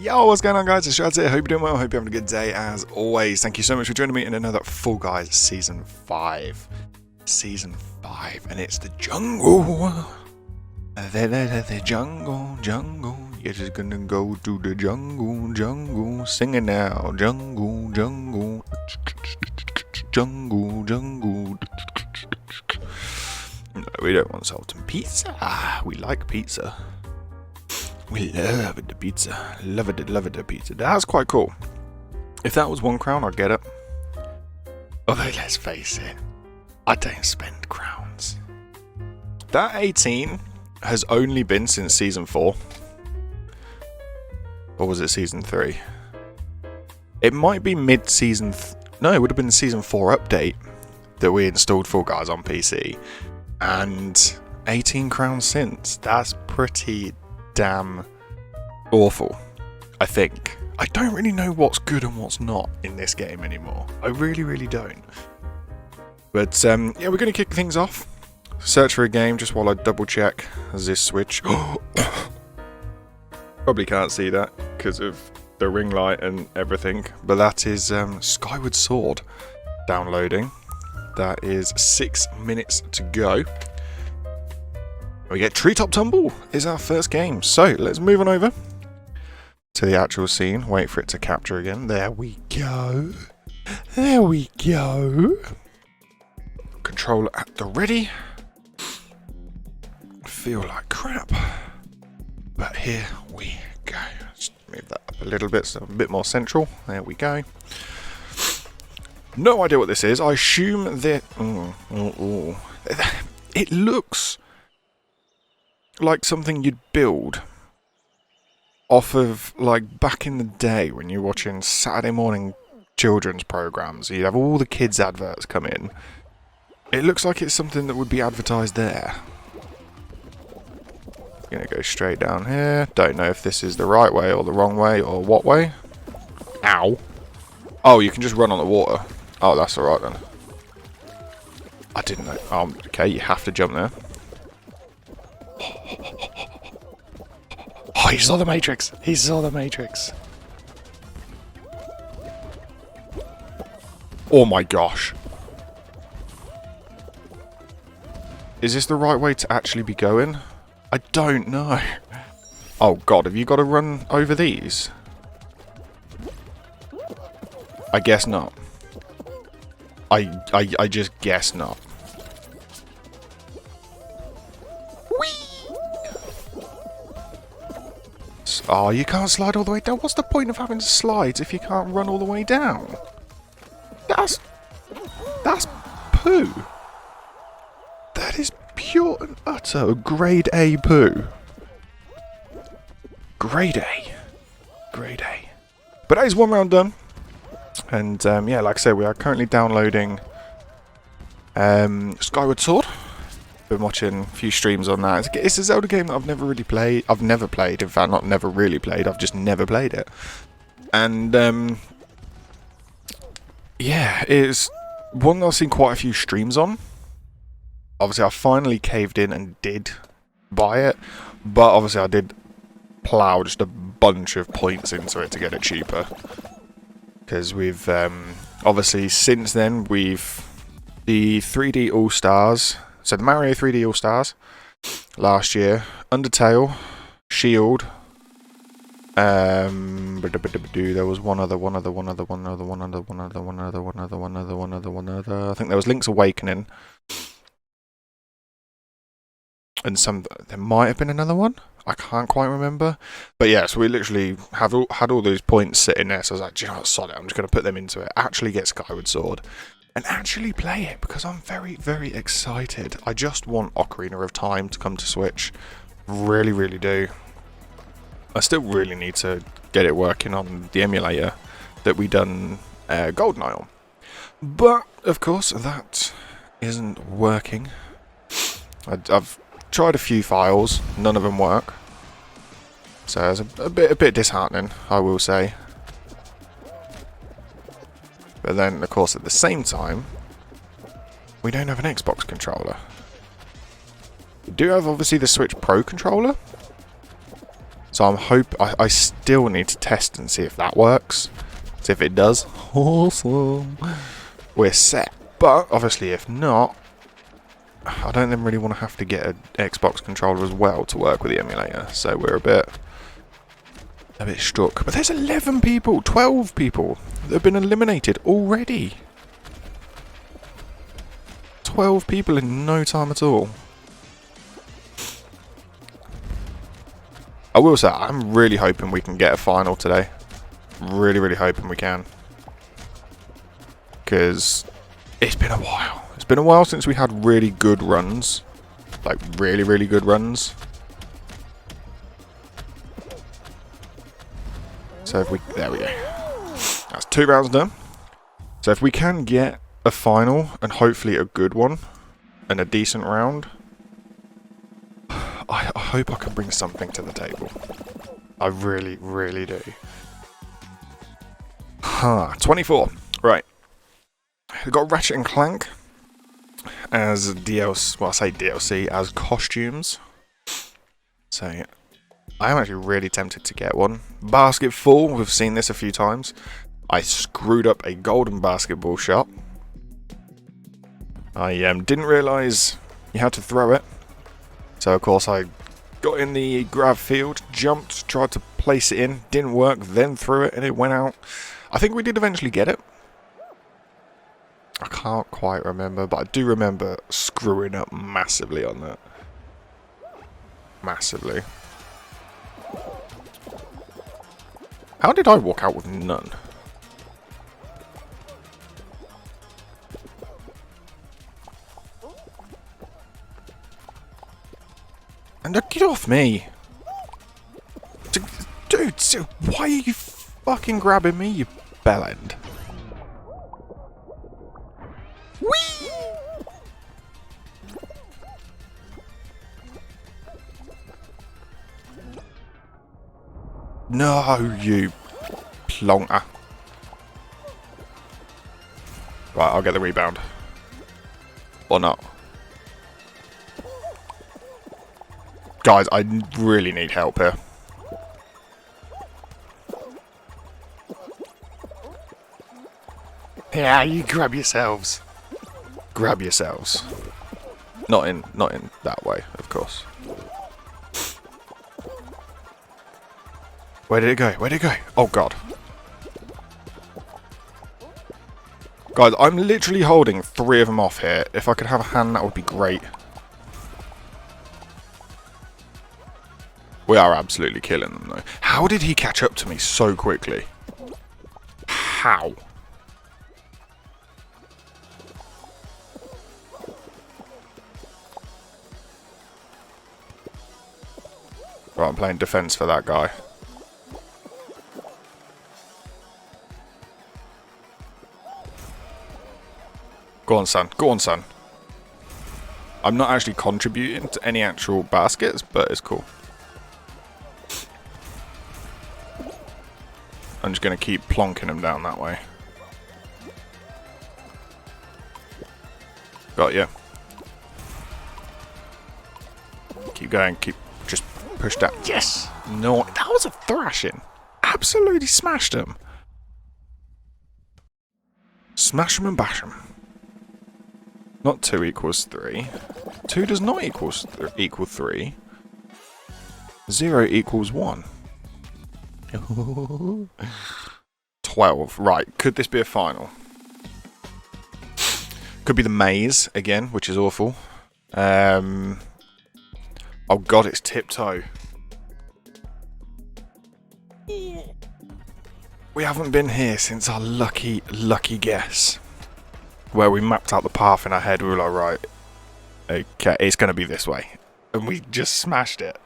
Yo, what's going on, guys? It's Strads here. Hope you're doing well. Hope you're having a good day as always. Thank you so much for joining me in another Fall Guys Season 5. Season 5, and it's the jungle. The jungle. You're just gonna go to the jungle. Sing it now. Jungle. Jungle. No, we don't want salt and pizza. We like pizza. We love the pizza. Love it, the pizza. That's quite cool. If that was £1, I'd get it. Although, let's face it, I don't spend crowns. That 18 has only been since Season 4. Or was it Season 3? It might be mid-season... No, it would have been the Season 4 update that we installed Fall Guys on PC. And 18 crowns since. That's pretty damn awful, I think. I don't really know what's good and what's not in this game anymore. I really don't. But yeah, we're going to kick things off. Search for a game just while I double check this switch. Probably can't see that because of the ring light and everything, but that is Skyward Sword downloading. That is 6 minutes to go. We get Treetop Tumble is our first game. So let's move on over to the actual scene. Wait for it to capture again. There we go. There we go. Controller at the ready. I feel like crap. But here we go. Let's move that up a little bit so a bit more central. There we go. No idea what this is. I assume that... It looks like something you'd build off of, like, back in the day when you're watching Saturday morning children's programs. You'd have all the kids' adverts come in. It looks like it's something that would be advertised there. Gonna go straight down here. Don't know if this is the right way or the wrong way or what way. Ow. Oh, you can just run on the water. Oh, that's alright then. I didn't know. Okay, you have to jump there. Oh, he saw the Matrix. He saw the Matrix. Oh my gosh. Is this the right way to actually be going? I don't know. Oh god, have you got to run over these? I guess not. I just guess not. Oh, you can't slide all the way down. What's the point of having slides if you can't run all the way down? That's poo. That is pure and utter grade A poo. Grade A. Grade A. But that is one round done. And yeah, like I said, we are currently downloading Skyward Sword. Been watching a few streams on that. It's a Zelda game that I've never really played. I've never played. In fact, not never really played. I've just never played it. And yeah, it's one that I've seen quite a few streams on. Obviously, I finally caved in and did buy it. But obviously, I did plough just a bunch of points into it to get it cheaper. Because we've, obviously, since then, we've the 3D All-Stars, so the Mario 3D All-Stars last year, Undertale, Shield, there was one other, I think there was Link's Awakening, and there might have been another one. I can't quite remember. But yeah, so we literally had all those points sitting there. So I was like, do you know what, sod it, I'm just going to put them into it. Actually get Skyward Sword. And actually play it. Because I'm very excited. I just want Ocarina of Time to come to Switch. Really do. I still really need to get it working on the emulator that we done GoldenEye on. But, of course, that isn't working. I've tried a few files, none of them work. So it's a bit disheartening, I will say. But then, of course, at the same time, we don't have an Xbox controller. We do have, obviously, the Switch Pro controller. So I still need to test and see if that works. See if it does. Awesome. We're set. But obviously if not, I don't then really want to have to get an Xbox controller as well to work with the emulator. So we're a bit struck. But there's 11 people, 12 people that have been eliminated already. 12 people in no time at all. I will say, I'm really hoping we can get a final today. Really, really hoping we can. Because it's been a while. It's been a while since we had really good runs. Like, really, really good runs. So if we... There we go. That's 2 rounds done. So if we can get a final, and hopefully a good one, and a decent round, I hope I can bring something to the table. I really, really do. 24. Right. We've got Ratchet and Clank as DLC. Well, I say DLC as costumes. So I am actually really tempted to get one. BASKETFALL. We've seen this a few times. I screwed up a golden basketball shot. I didn't realise you had to throw it. So of course I got in the grab field, jumped, tried to place it in, didn't work, then threw it and it went out. I think we did eventually get it. I can't quite remember, but I do remember screwing up massively on that. Massively. How did I walk out with none? And get off me! Dude, why are you fucking grabbing me, you bellend? Whee! No, you plonker. Right, I'll get the rebound. Or not. Guys, I really need help here. Yeah, you grab yourselves. Grab yourselves. Not in that way, of course. Where did it go? Where did it go? Oh god. Guys, I'm literally holding 3 of them off here. If I could have a hand, that would be great. We are absolutely killing them, though. How did he catch up to me so quickly? How? Right, I'm playing defense for that guy. Go on, son. Go on, son. I'm not actually contributing to any actual baskets, but it's cool. I'm just going to keep plonking him down that way. Got you. Keep going. Keep just push down. Yes! No, that was a thrashing. Absolutely smashed him. Smash him and bash him. Not 2 equals 3. 2 does not equal 3. 0 equals 1. 12. Right, could this be a final? Could be the maze again, which is awful. Oh god, it's tiptoe. We haven't been here since our lucky guess. Where we mapped out the path in our head, we were like, right, okay, it's going to be this way. And we just smashed it.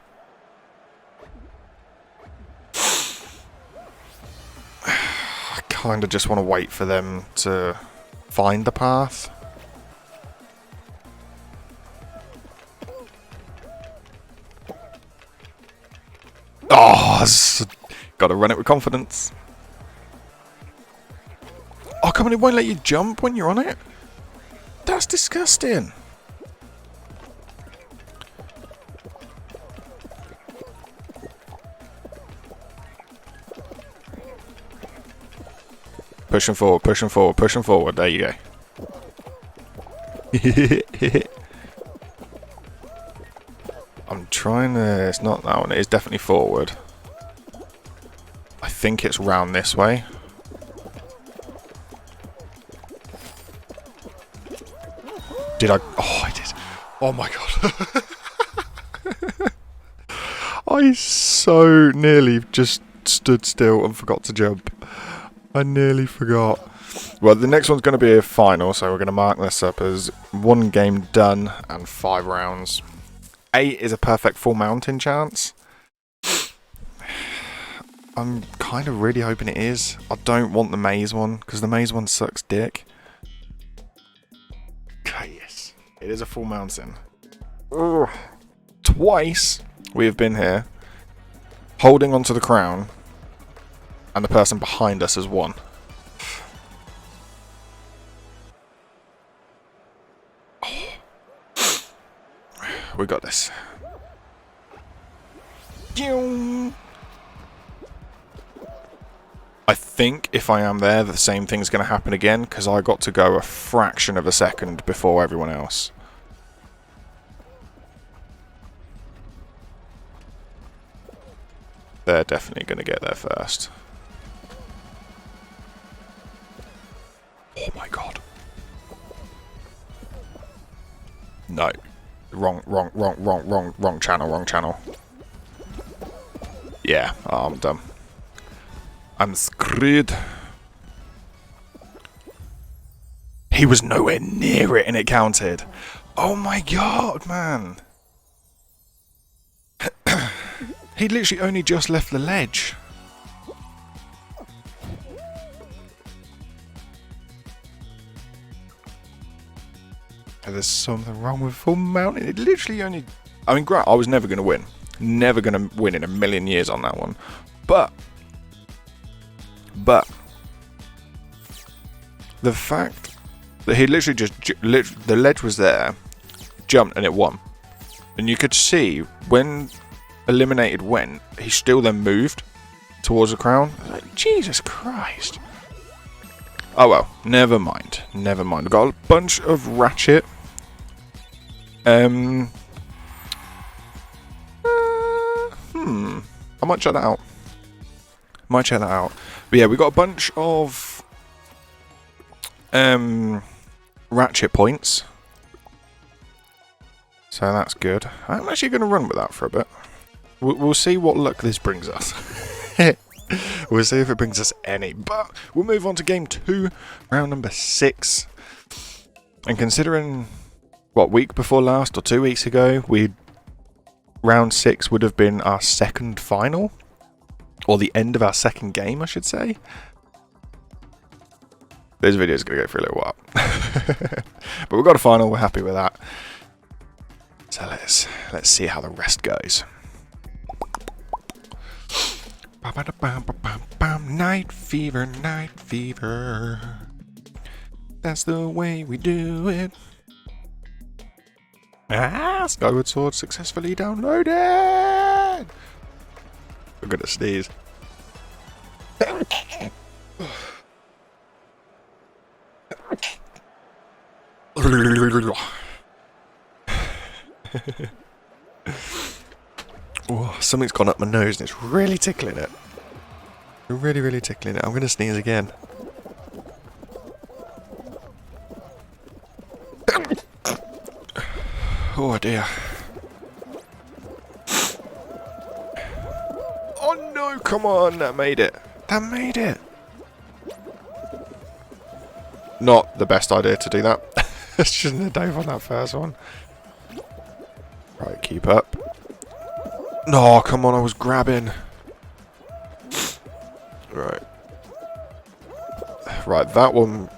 I kind of just want to wait for them to find the path. Oh, gotta run it with confidence. Oh, come on, it won't let you jump when you're on it? That's disgusting. Pushing forward, pushing forward, pushing forward. There you go. I'm trying to... It's not that one. It is definitely forward. I think it's round this way. Did I... Oh, I did. Oh my god. I so nearly just stood still and forgot to jump. I nearly forgot. Well, the next one's going to be a final, so we're going to mark this up as 1 game done and 5 rounds. 8 is a perfect full mountain chance. I'm kind of really hoping it is. I don't want the maze one, because the maze one sucks dick. Okay, yes. It is a full mountain. Ugh. Twice we have been here, holding onto the crown, and the person behind us has won. We got this. I think if I am there, the same thing's going to happen again, because I got to go a fraction of a second before everyone else. They're definitely going to get there first. Oh my god. No. Wrong channel. Yeah, I'm done. I'm screwed. He was nowhere near it and it counted. Oh my god, man. He literally only just left the ledge. There's something wrong with full mountain. It literally only... I mean, I was never going to win. Never going to win in a million years on that one. But the fact that he literally just... the ledge was there, jumped, and it won. And you could see when eliminated went, he still then moved towards the crown. Like, Jesus Christ. Oh well, never mind. Never mind. We've got a bunch of ratchet. I might check that out. But yeah, we got a bunch of ratchet points. So that's good. I'm actually going to run with that for a bit. We'll see what luck this brings us. We'll see if it brings us any. But we'll move on to game 2, round number 6. And considering, what, week before last or 2 weeks ago, round 6 would have been our second final. Or the end of our second game, I should say. This video is going to go for a little while. But we've got a final, we're happy with that. So let's see how the rest goes. Night fever, night fever. That's the way we do it. Skyward Sword successfully downloaded. I'm gonna sneeze. Oh, something's gone up my nose and it's really tickling it. Really tickling it. I'm going to sneeze again. Oh dear. Oh no, come on, that made it. Not the best idea to do that. Shouldn't have dove on that first one. Right, keep up. No, come on, I was grabbing. Right, that one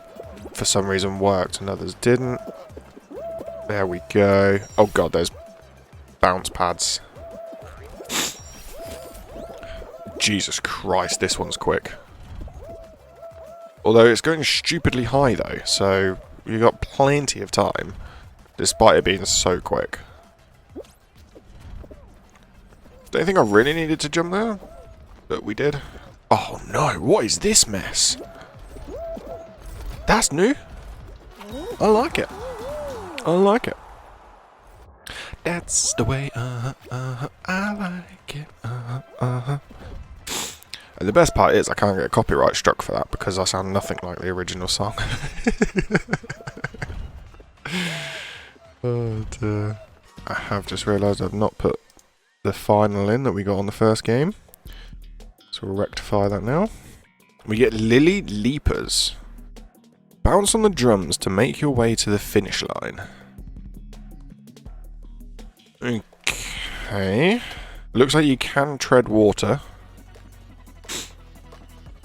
for some reason worked and others didn't. There we go. Oh god, there's bounce pads. Jesus Christ, this one's quick. Although it's going stupidly high though, so you've got plenty of time, despite it being so quick. Don't think I really needed to jump there, but we did. Oh no, what is this mess? That's new. I like it. I like it. That's the way, I like it, And the best part is I can't get copyright struck for that because I sound nothing like the original song. But, I have just realised I've not put the final in that we got on the first game. So we'll rectify that now. We get Lily Leapers. Bounce on the drums to make your way to the finish line. Okay. Looks like you can tread water.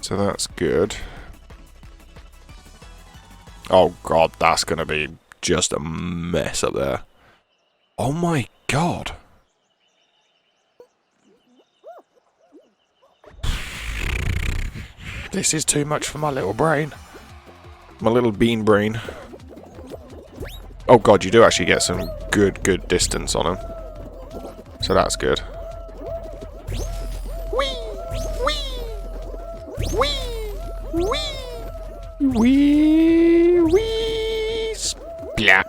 So that's good. Oh god, that's going to be just a mess up there. Oh my god. This is too much for my little brain. My little bean brain. Oh god, you do actually get some good distance on him. So that's good. Wee! Wee! Wee! Wee! Wee! Wee! Splat!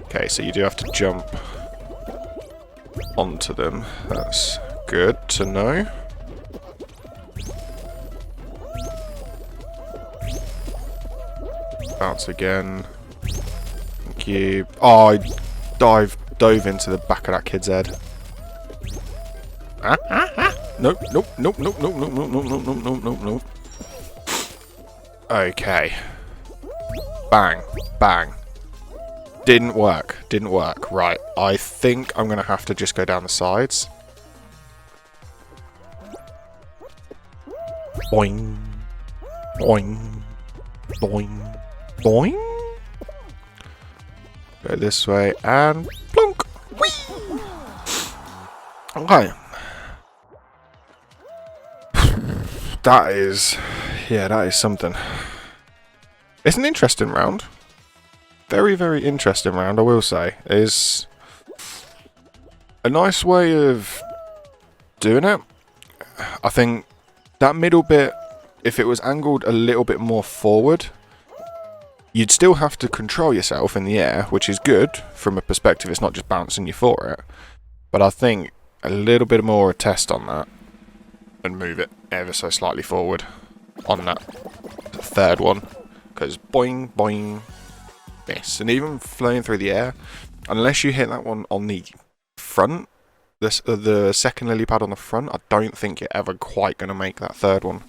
Okay, so you do have to jump onto them. That's good to know. Bounce again. Thank you. Oh, I dove into the back of that kid's head. Nope, nope, nope, nope, nope, nope, nope, nope, nope, nope, nope, nope. Okay. Bang, bang. Didn't work. Didn't work. Right. I think I'm going to have to just go down the sides. Boing. Boing. Boing. Boing. Go this way and plonk. Whee! Okay. That is... yeah, that is something. It's an interesting round. Very, very interesting round, I will say. It's a nice way of doing it. I think that middle bit, if it was angled a little bit more forward, you'd still have to control yourself in the air, which is good from a perspective. It's not just bouncing you for it. But I think a little bit more a test on that and move it ever so slightly forward on that third one. Because boing, boing. Yes, and even flying through the air, unless you hit that one on the front, the second lily pad on the front, I don't think you're ever quite going to make that third one.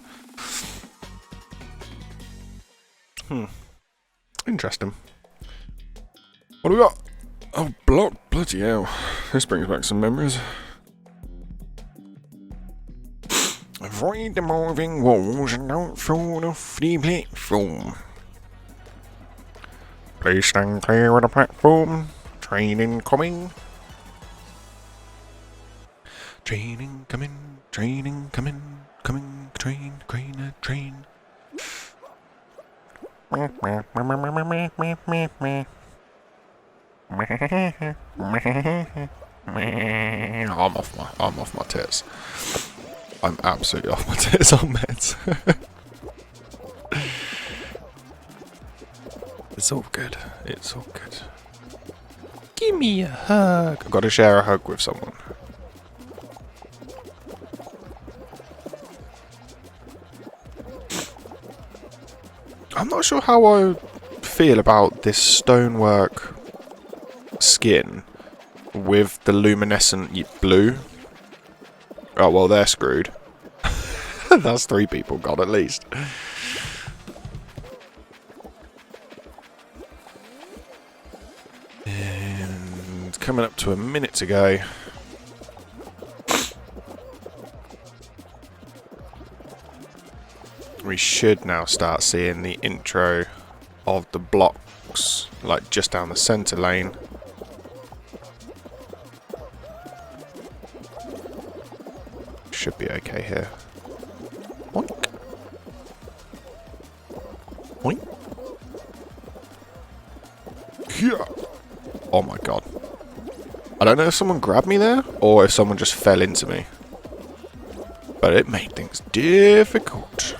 Interesting. What do we got? Oh, block. Bloody hell. This brings back some memories. Avoid the moving walls and don't fall off the platform. Please stand clear of the platform. Train incoming. Train incoming. Train incoming. Coming. Train. Train. Train. I'm off my tits. I'm absolutely off my tits on meds. It's all good. It's all good. Give me a hug. I've got to share a hug with someone. I'm not sure how I feel about this stonework skin with the luminescent blue. Oh, well, they're screwed. That's 3 people gone at least. And coming up to a minute to go. We should now start seeing the intro of the blocks, like just down the centre lane. Should be okay here. Boink. Boink. Yeah. Oh my god. I don't know if someone grabbed me there or if someone just fell into me. But it made things difficult.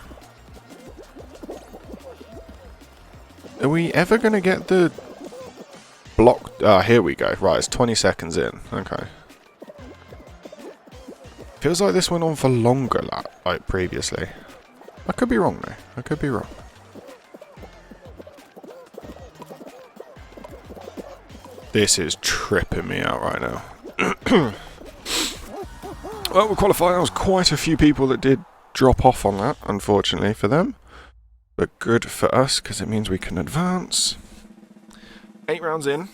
Are we ever going to get the block? Ah, here we go. Right, it's 20 seconds in. Okay. Feels like this went on for longer, like previously. I could be wrong, though. I could be wrong. This is tripping me out right now. Well, we'll qualify. There was quite a few people that did drop off on that, unfortunately for them. But good for us, because it means we can advance. 8 rounds in.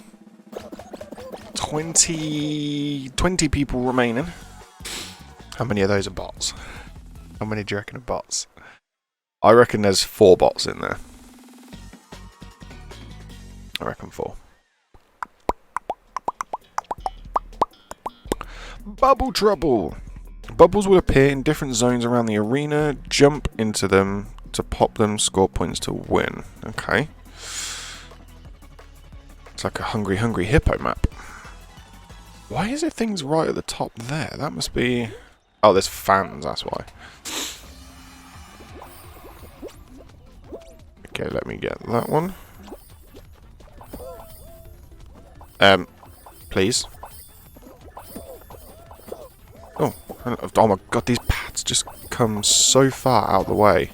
20 people remaining. How many of those are bots? How many do you reckon are bots? I reckon there's 4 bots in there. I reckon 4. Bubble trouble! Bubbles will appear in different zones around the arena. Jump into them to pop them, score points to win. Okay. It's like a hungry, hungry hippo map. Why is it things right at the top there? That must be... Oh, there's fans, that's why. Okay, let me get that one. Please. Oh my god, these pads just come so far out of the way.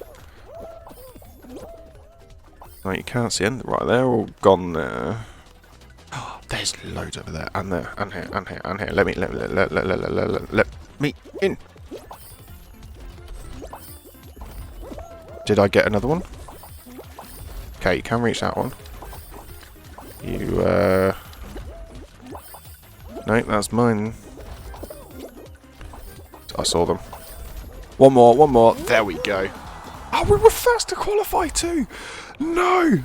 Right, you can't see anything. Right, they're all gone there. Oh, there's loads over there, and there, and here, and here, and here. Let me in. Did I get another one? Okay, you can reach that one. You, no, that's mine. I saw them. One more. There we go. Oh, we were first to qualify too. No.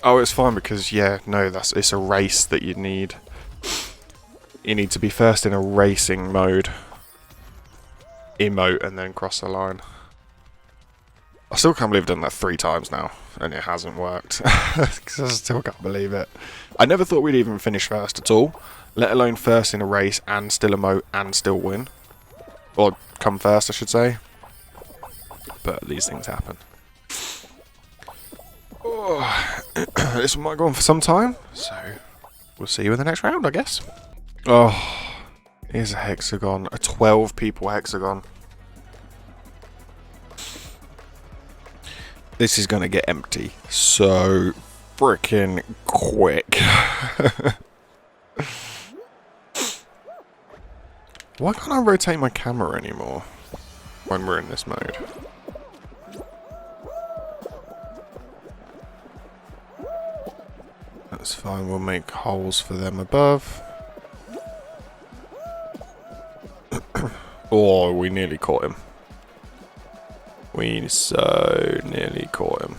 Oh, it's fine because, yeah, no, it's a race that you need. You need to be first in a racing mode. Emote and then cross the line. I still can't believe I've done that 3 times now, and it hasn't worked. Because I still can't believe it. I never thought we'd even finish first at all, let alone first in a race and still emote and still win. Or come first, I should say. But these things happen. Oh, this one might go on for some time, so we'll see you in the next round, I guess. Oh, here's a hexagon, a 12 people hexagon. This is going to get empty so freaking quick. Why can't I rotate my camera anymore when we're in this mode? That's fine, we'll make holes for them above. Oh, we nearly caught him. We so nearly caught him.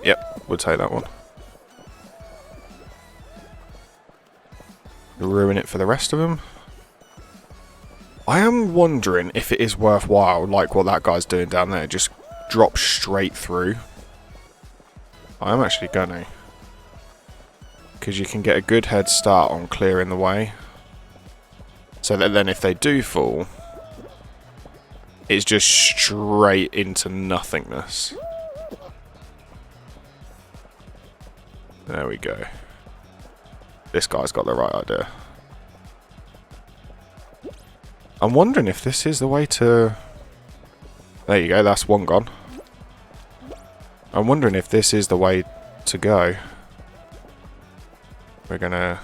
Yep, we'll take that one. Ruin it for the rest of them. I am wondering if it is worthwhile, like what that guy's doing down there, just drop straight through. I am actually gonna. Because you can get a good head start on clearing the way. So that then if they do fall, it's just straight into nothingness. There we go. This guy's got the right idea. I'm wondering if this is the way to... There you go, that's one gone. I'm wondering if this is the way to go. We're gonna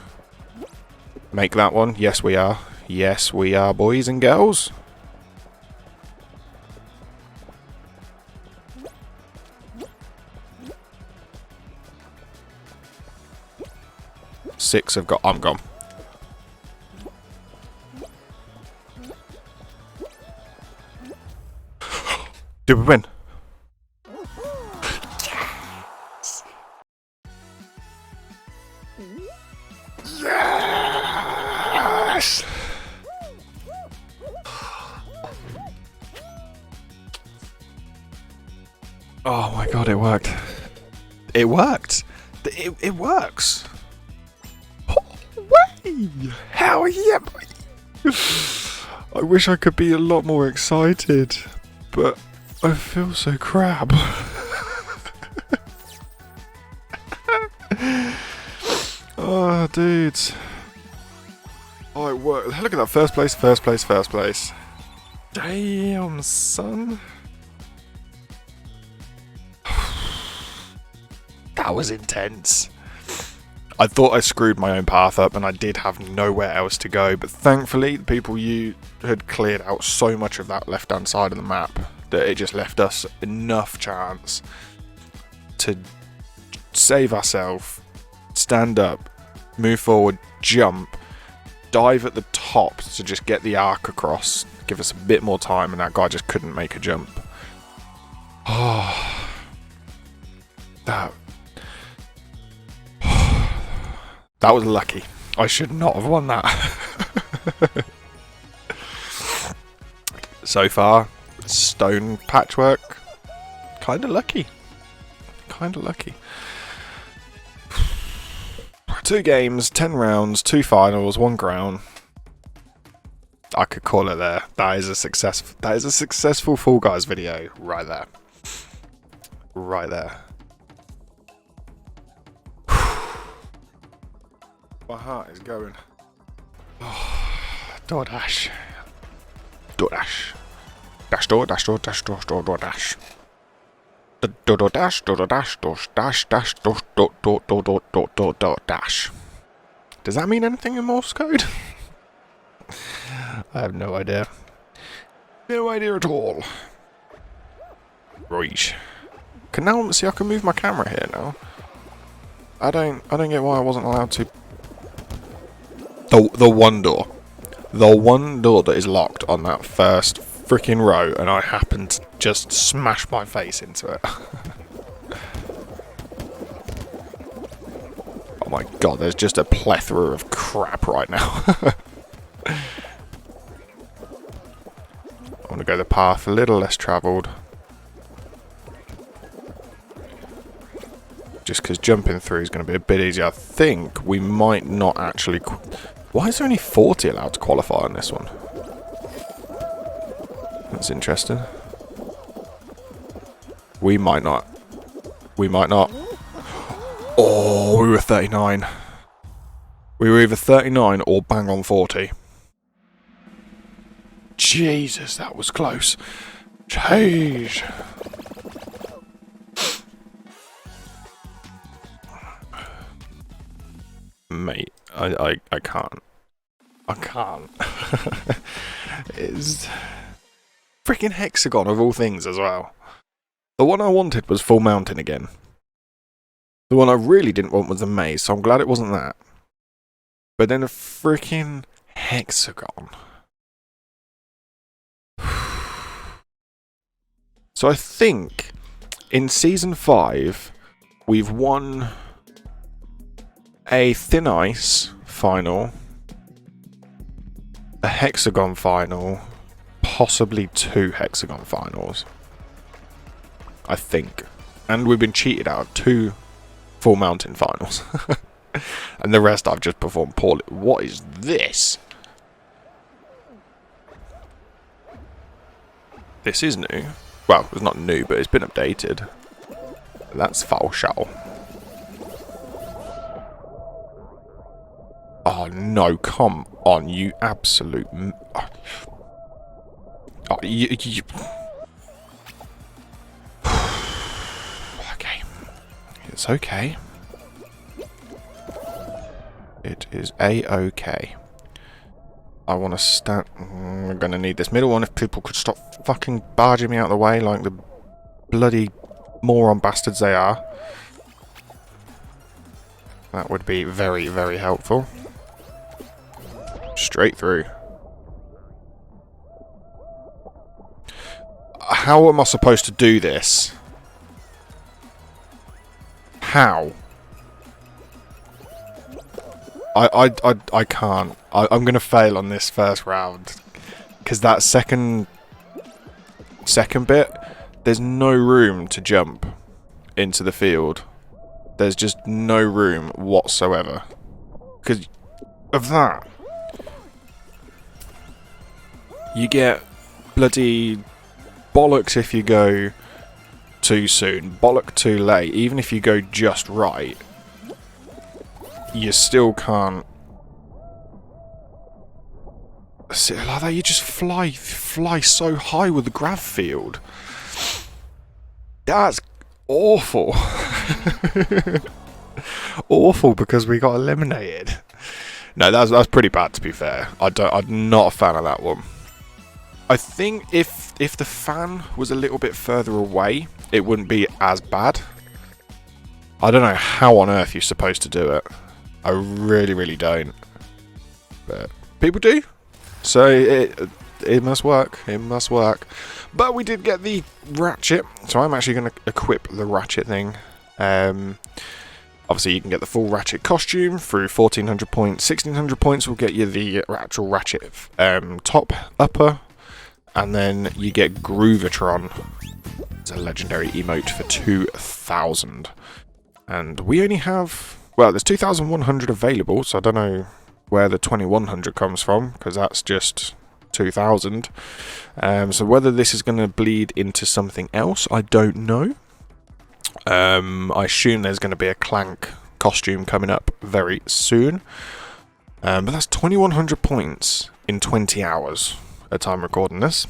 make that one. Yes, we are. Yes, we are, boys and girls. Six have got... I'm gone. Did we win? Yes! Yes! Oh my god, it worked. It worked. It works. Hell yeah! I wish I could be a lot more excited, but I feel so crap. Oh, dudes. Oh, it worked. Look at that. First place. Damn, son. That was intense. I thought I screwed my own path up and I did have nowhere else to go, but thankfully the people you had cleared out so much of that left hand side of the map that it just left us enough chance to save ourselves, stand up, move forward, jump, dive at the top to just get the arc across, give us a bit more time, and that guy just couldn't make a jump. Oh, that was lucky. I should not have won that. So far, stone patchwork, kinda lucky. 2 games, 10 rounds, 2 finals, 1 crown. I could call it there. That is a successful Fall Guys video right there. Right there. My heart is going. Oh, DoorDash. DoorDash. Dash door, dash door, dash door, door, door, dash. Door, dash, door, dash, door, dash, dash, door, door, door, door, door, door, door, door, dash. Does that mean anything in Morse code? I have no idea. No idea at all. Right. Now, see, I can move my camera here now. I don't get why I wasn't allowed to. The one door. The one door that is locked on that first freaking row, and I happened to just smash my face into it. Oh my god, there's just a plethora of crap right now. I want to go the path a little less travelled. Just because jumping through is going to be a bit easier. I think we might not actually... Why is there only 40 allowed to qualify on this one? That's interesting. We might not. Oh, we were 39. We were either 39 or bang on 40. Jesus, that was close. Jeez. Mate, I can't. It's freaking hexagon of all things as well. The one I wanted was full mountain again. The one I really didn't want was a maze, so I'm glad it wasn't that. But then a freaking hexagon. So I think in season 5 we've won a thin ice final, a hexagon final, possibly 2 hexagon finals. I think. And we've been cheated out of 2 full mountain finals. And the rest I've just performed poorly. What is this? This is new. Well, it's not new, but it's been updated. That's foul shell. Oh no, come on, you absolute... Oh, you... Okay. It's okay. It is A-okay. I want to stand... I'm going to need this middle one if people could stop fucking barging me out of the way like the bloody moron bastards they are. That would be very, very helpful. Straight through. How am I supposed to do this? How? I can't. I'm going to fail on this first round. Because that second bit, there's no room to jump into the field. There's just no room whatsoever. Because of that. You get bloody bollocks if you go too soon, bollock too late. Even if you go just right, you still can't sit like that. You just fly so high with the grav field. That's awful. Awful because we got eliminated. No, that's pretty bad, to be fair. I'm not a fan of that one. I think if the fan was a little bit further away, it wouldn't be as bad. I don't know how on earth you're supposed to do it. I really don't. But people do. So it must work. It must work. But we did get the ratchet. So I'm actually going to equip the ratchet thing. Obviously, you can get the full ratchet costume through 1400 points. 1600 points will get you the actual ratchet top, upper, and then you get Groovatron. It's a legendary emote for 2000. And we only have, well, there's 2100 available, so I don't know where the 2100 comes from, because that's just 2000. So whether this is going to bleed into something else, I don't know. I assume there's going to be a Clank costume coming up very soon. But that's 2100 points in 20 hours at time recording this.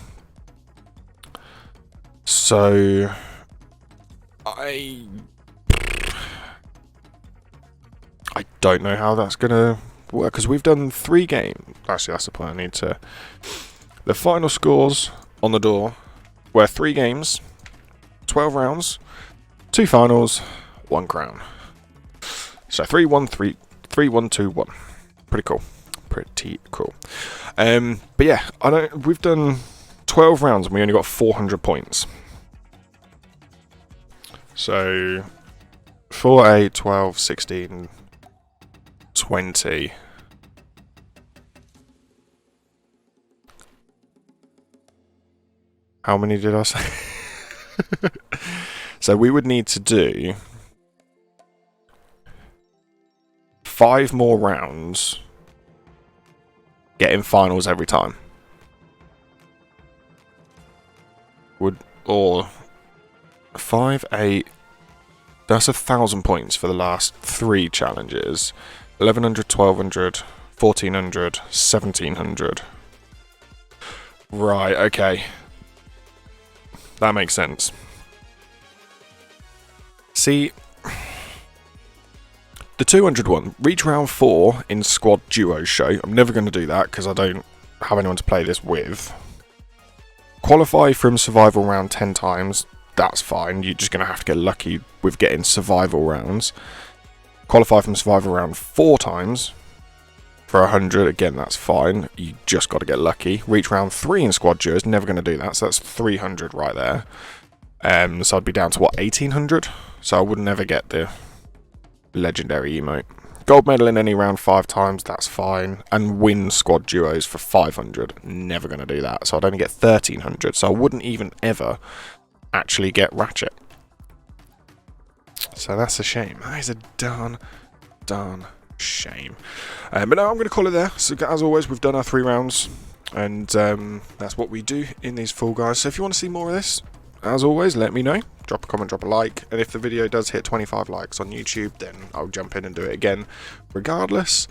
So I don't know how that's going to work, because we've done 3 games. Actually, that's the point. I need to... The final scores on the door were 3 games, 12 rounds, 2 finals, 1 crown. So 3-1-3, 3-1-2-1. Pretty cool. Pretty cool. But yeah, we've done 12 rounds and we only got 400 points. So 4, 8, 12, 16, 20. How many did I say? So we would need to do 5 more rounds, getting finals every time. Or 5, 8. That's 1,000 points for the last 3 challenges. 1100, 1200, 1400, 1700. Right, okay. That makes sense. See, the 200 one, reach round 4 in squad duo show. I'm never going to do that because I don't have anyone to play this with. Qualify from survival round 10 times. That's fine. You're just going to have to get lucky with getting survival rounds. Qualify from survival round 4 times for 100. Again, that's fine. You just got to get lucky. Reach round 3 in squad duos. Never going to do that. So that's 300 right there. So I'd be down to what, 1800? So I would never get the legendary emote. Gold medal in any round 5 times, that's fine. And win squad duos for 500. Never going to do that. So I'd only get 1300. So I wouldn't even ever actually get ratchet. So that's a shame. That is a darn shame. But now I'm going to call it there. So as always, we've done our 3 rounds. And that's what we do in these Fall Guys. So if you want to see more of this, as always, let me know. Drop a comment, drop a like, and if the video does hit 25 likes on YouTube, then I'll jump in and do it again regardless.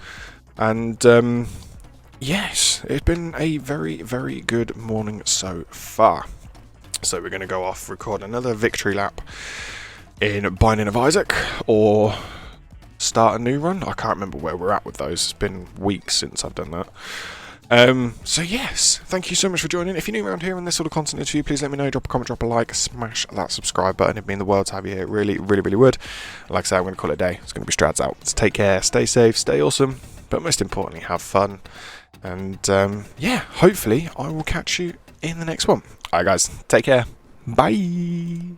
And yes, it's been a very good morning so far. So we're going to go off, record another victory lap in Binding of Isaac, or start a new run. I can't remember where we're at with those. It's been weeks since I've done that. So yes, thank you so much for joining. If you're new around here and this sort of content is for you, please let me know. Drop a comment, drop a like, smash that subscribe button. It'd mean the world to have you here. It really would. Like I said, I'm going to call it a day. It's going to be Strads out. So take care, stay safe, stay awesome, but most importantly, have fun. And yeah, hopefully I will catch you in the next one. Alright guys, take care. Bye.